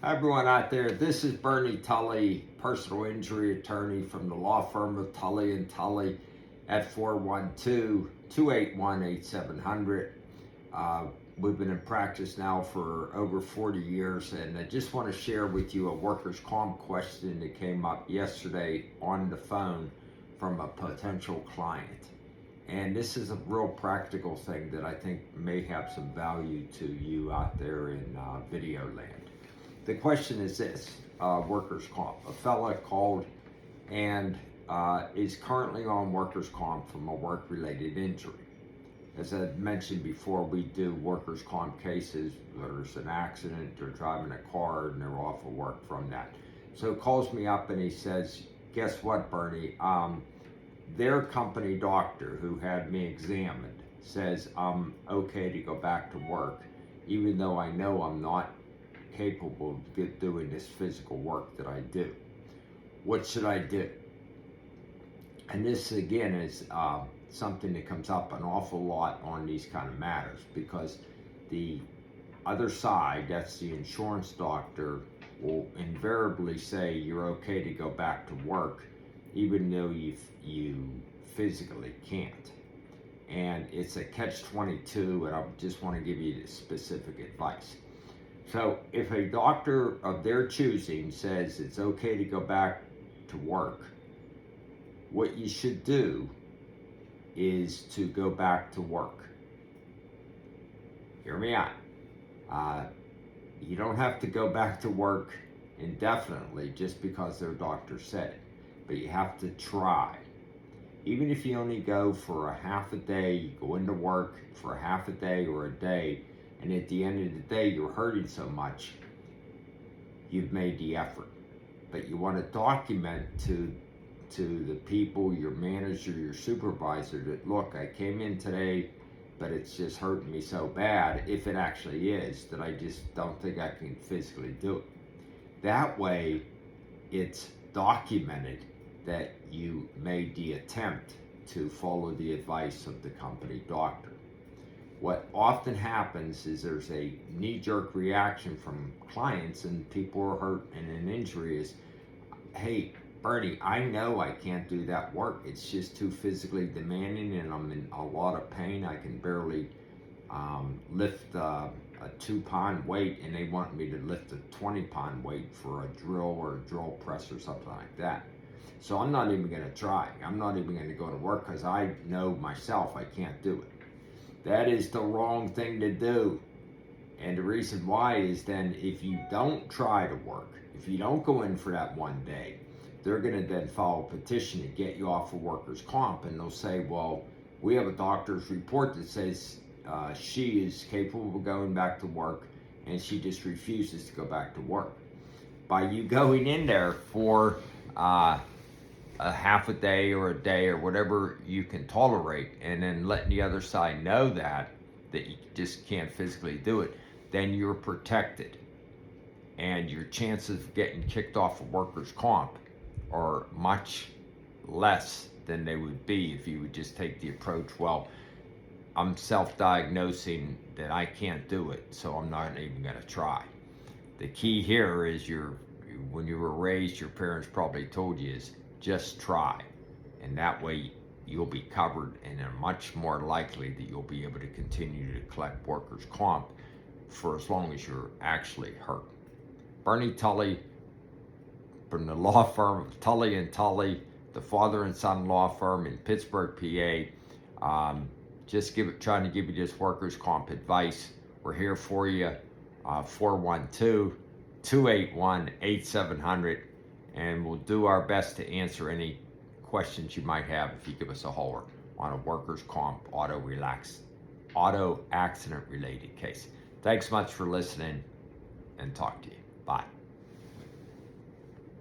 Hi everyone out there, this is Bernie Tully, personal injury attorney from the law firm of Tully and Tully at 412-281-8700. We've been in practice now for over 40 years, and I just want to share with you a workers' comp question that came up yesterday on the phone from a potential client. And this is a real practical thing that I think may have some value to you out there in video land. The question is this, workers' comp. A fella called and is currently on workers' comp from a work-related injury. As I mentioned before, we do workers' comp cases. There's an accident, they're driving a car, and they're off of work from that. So he calls me up and he says, guess what, Bernie? Their company doctor who had me examined says I'm okay to go back to work, even though I know I'm not capable of doing this physical work that I do. What should I do? And this again is something that comes up an awful lot on these kind of matters, because the other side, that's the insurance doctor, will invariably say you're okay to go back to work even though you physically can't. And it's a catch-22, and I just want to give you specific advice. So if a doctor of their choosing says it's okay to go back to work, what you should do is to go back to work. Hear me out. You don't have to go back to work indefinitely just because their doctor said it, but you have to try. Even if you only go for a half a day, you go into work for a half a day or a day, and at the end of the day you're hurting so much, you've made the effort. But you want to document to the people, your manager, your supervisor, that look, I came in today, but it's just hurting me so bad, if it actually is, that I just don't think I can physically do it. That way it's documented that you made the attempt to follow the advice of the company doctor. What often happens is there's a knee-jerk reaction from clients, and people are hurt and an injury is, hey, Bernie, I know I can't do that work. It's just too physically demanding and I'm in a lot of pain. I can barely lift a 2-pound weight, and they want me to lift a 20-pound weight for a drill or a drill press or something like that. So I'm not even going to try. I'm not even going to go to work because I know myself I can't do it. That is the wrong thing to do. And the reason why is then if you don't try to work, if you don't go in for that one day, they're going to then file a petition to get you off of workers' comp, and they'll say, well, we have a doctor's report that says she is capable of going back to work and she just refuses to go back to work. By you going in there for a half a day or a day or whatever you can tolerate, and then letting the other side know that you just can't physically do it, then you're protected. And your chances of getting kicked off of workers' comp are much less than they would be if you would just take the approach, well, I'm self-diagnosing that I can't do it, so I'm not even going to try. The key here is when you were raised, your parents probably told you is just try, and that way you'll be covered and are much more likely that you'll be able to continue to collect workers' comp for as long as you're actually hurt. Bernie Tully from the law firm of Tully and Tully, the father and son law firm in Pittsburgh, PA. Just trying to give you this workers' comp advice. We're here for you, 412-281-8700, and we'll do our best to answer any questions you might have if you give us a holler on a workers' comp auto accident related case. Thanks much for listening, and talk to you. Bye.